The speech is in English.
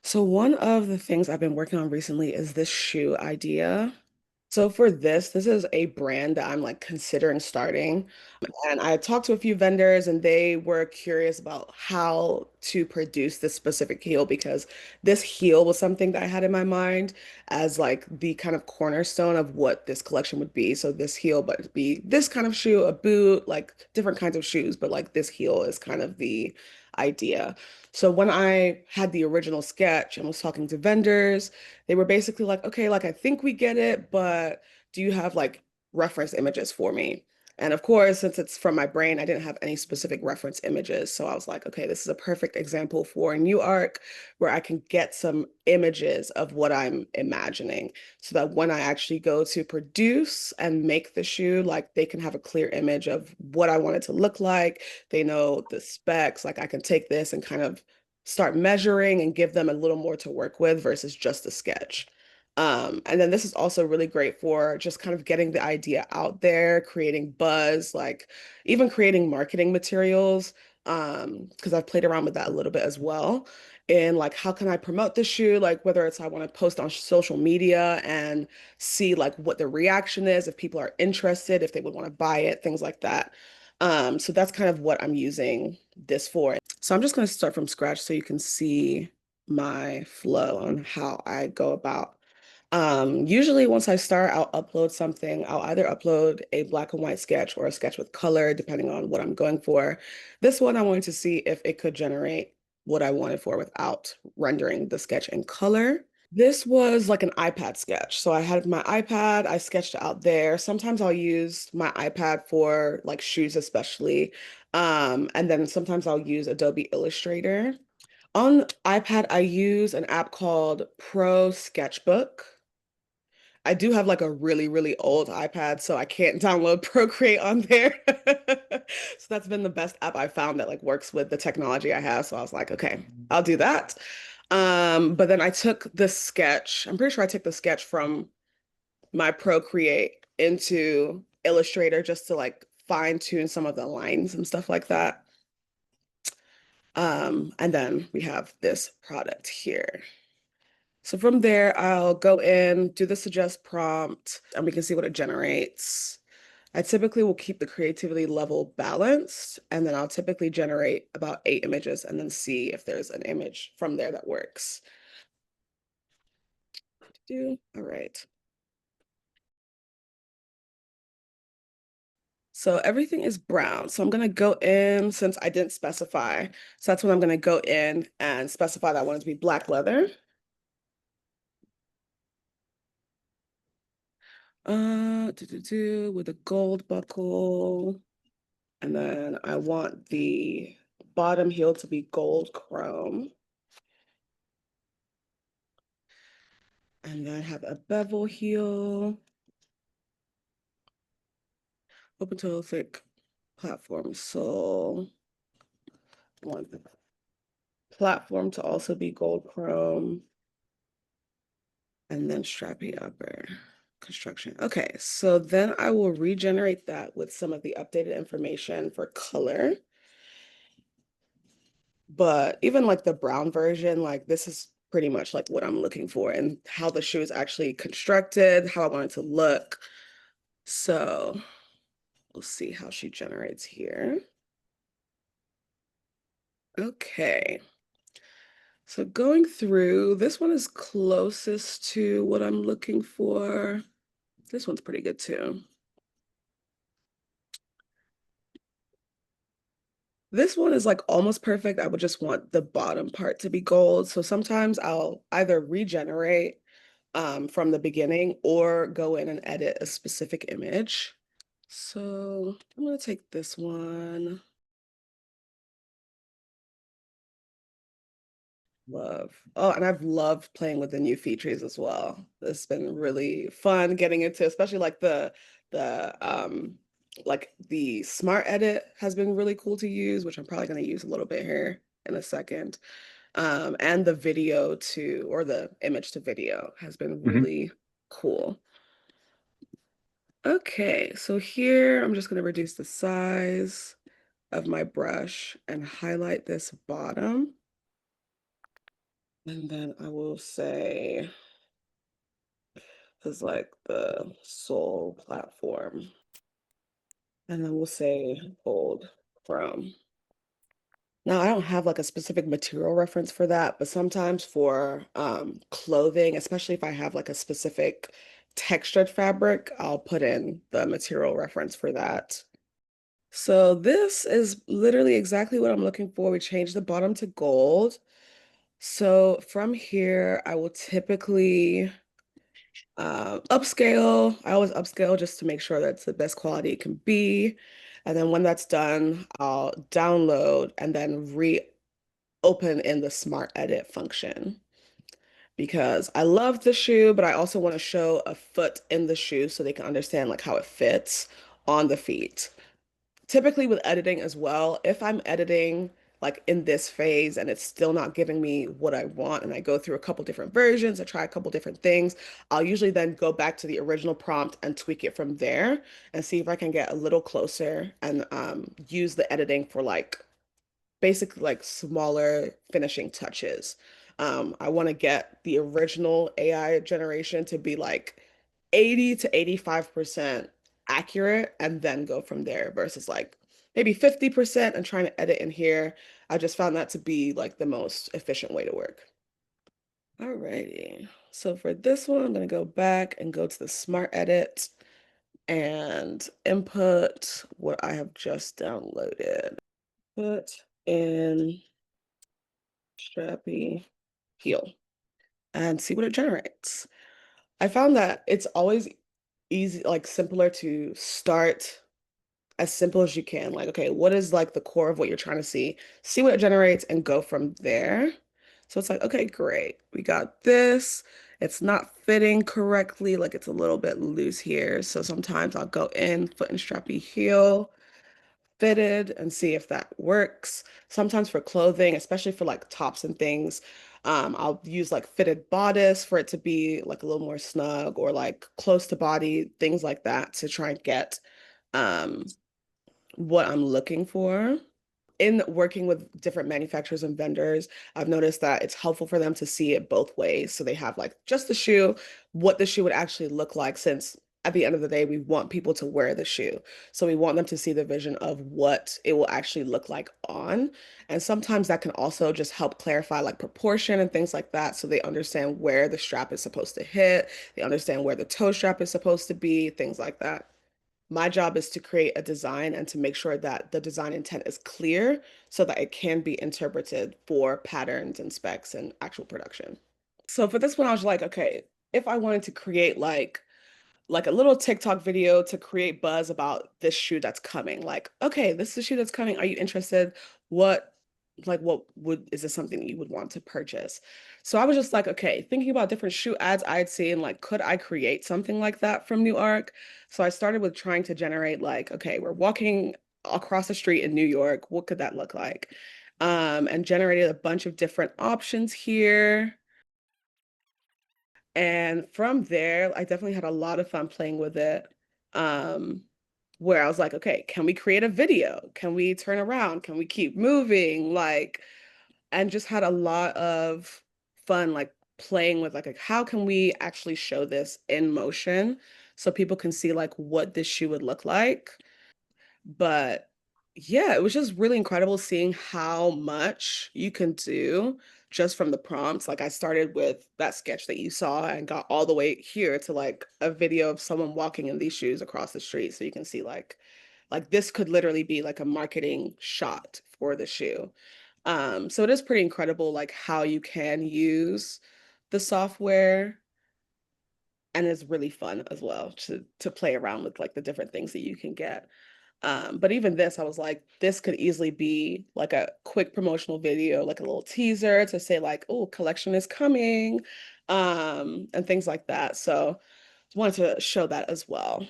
So one of the things I've been working on recently is this shoe idea. So for this is a brand that I'm like considering starting. And I talked to a few vendors and they were curious about how to produce this specific heel because this heel was something that I had in my mind as like the kind of cornerstone of what this collection would be. So this heel, but it'd be this kind of shoe, a boot, like different kinds of shoes, but like this heel is kind of the idea. So when I had the original sketch and was talking to vendors, they were basically like, okay, like I think we get it, but do you have like reference images for me? And of course, since it's from my brain, I didn't have any specific reference images. So I was like, okay, this is a perfect example for NewArc where I can get some images of what I'm imagining so that when I actually go to produce and make the shoe, like they can have a clear image of what I want it to look like. They know the specs, like I can take this and kind of start measuring and give them a little more to work with versus just a sketch. And then this is also really great for just kind of getting the idea out there, creating buzz, like even creating marketing materials. Because I've played around with that a little bit as well. And like, how can I promote the shoe? Like, whether it's I want to post on social media and see like what the reaction is, if people are interested, if they would want to buy it, things like that. So that's kind of what I'm using this for. So I'm just going to start from scratch so you can see my flow on how I go about. Usually once I start, I'll upload something. I'll either upload a black and white sketch or a sketch with color, depending on what I'm going for. This one, I wanted to see if it could generate what I wanted for without rendering the sketch in color. This was like an iPad sketch. So I had my iPad, I sketched out there. Sometimes I'll use my iPad for like shoes, especially. And then sometimes I'll use Adobe Illustrator. On iPad, I use an app called Pro Sketchbook. I do have like a really, really old iPad, so I can't download Procreate on there. So that's been the best app I found that like works with the technology I have. So I was like, okay, I'll do that. But then I took the sketch. I'm pretty sure I took the sketch from my Procreate into Illustrator just to like fine tune some of the lines and stuff like that. And then we have this product here. So from there, I'll go in, do the suggest prompt, and we can see what it generates. I typically will keep the creativity level balanced, and then I'll typically generate about 8 images and then see if there's an image from there that works. All right. So everything is brown. So I'm going to go in since I didn't specify. So that's when I'm going to go in and specify that I want it to be black leather. With a gold buckle. And then I want the bottom heel to be gold chrome. And then I have a bevel heel, open toe thick platform sole. I want the platform to also be gold chrome. And then strappy upper construction. Okay, so then I will regenerate that with some of the updated information for color. But even like the brown version, like this is pretty much like what I'm looking for and how the shoe is actually constructed, how I want it to look. So we'll see how she generates here. Okay. So going through, this one is closest to what I'm looking for. This one's pretty good too. This one is like almost perfect. I would just want the bottom part to be gold. So sometimes I'll either regenerate from the beginning or go in and edit a specific image. So I'm gonna take this one. Love. Oh, and I've loved playing with the new features as well. It's been really fun getting into, especially like the like the smart edit has been really cool to use, which I'm probably gonna use a little bit here in a second. And the video to or the image to video has been hmm really cool. Okay, so here I'm just gonna reduce the size of my brush and highlight this bottom. And then I will say is like the sole platform. And then we'll say bold from. Now, I don't have like a specific material reference for that, but sometimes for clothing, especially if I have like a specific textured fabric, I'll put in the material reference for that. So this is literally exactly what I'm looking for. We changed the bottom to gold. So from here, I will typically upscale. I always upscale just to make sure that's the best quality it can be. And then when that's done, I'll download and then reopen in the Smart Edit function because I love the shoe, but I also want to show a foot in the shoe so they can understand like how it fits on the feet. Typically with editing as well, if I'm editing like in this phase and it's still not giving me what I want and I go through a couple different versions, I try a couple different things, I'll usually then go back to the original prompt and tweak it from there and see if I can get a little closer and use the editing for like basically like smaller finishing touches. I want to get the original AI generation to be like 80 to 85% accurate and then go from there versus like maybe 50% and trying to edit in here. I just found that to be like the most efficient way to work. Alrighty. So for this one, I'm going to go back and go to the Smart Edit and input what I have just downloaded. Put in strappy heel and see what it generates. I found that it's always easy, like simpler to start as simple as you can. Like, okay, what is like the core of what you're trying to see what it generates and go from there. So it's like, okay, great. We got this. It's not fitting correctly, like it's a little bit loose here. So sometimes I'll go in, foot and strappy heel, fitted and see if that works. Sometimes for clothing, especially for like tops and things, I'll use like fitted bodice for it to be like a little more snug or like close to body, things like that to try and get um, what I'm looking for. In working with different manufacturers and vendors, I've noticed that it's helpful for them to see it both ways. So they have like just the shoe, what the shoe would actually look like, since at the end of the day, we want people to wear the shoe. So we want them to see the vision of what it will actually look like on. And sometimes that can also just help clarify like proportion and things like that. So they understand where the strap is supposed to hit, they understand where the toe strap is supposed to be, things like that. My job is to create a design and to make sure that the design intent is clear so that it can be interpreted for patterns and specs and actual production. So for this one, I was like, okay, if I wanted to create like a little TikTok video to create buzz about this shoe that's coming. Like, okay, this is a shoe that's coming. Are you interested? What, what would, is this something you would want to purchase? So I was just like, okay, thinking about different shoe ads I'd seen, like, could I create something like that from NewArc? So I started with trying to generate like, okay, we're walking across the street in New York. What could that look like? And generated a bunch of different options here. And from there, I definitely had a lot of fun playing with it. Um, where I was like, okay, can we create a video? Can we turn around? Can we keep moving? Like, and just had a lot of fun, like playing with like how can we actually show this in motion so people can see like what this shoe would look like. But yeah, it was just really incredible seeing how much you can do just from the prompts. Like I started with that sketch that you saw and got all the way here to like a video of someone walking in these shoes across the street. So you can see like this could literally be like a marketing shot for the shoe. So it is pretty incredible like how you can use the software, and it's really fun as well to play around with like the different things that you can get. But even this, I was like, this could easily be like a quick promotional video, like a little teaser to say like, oh, collection is coming, and things like that. So wanted to show that as well.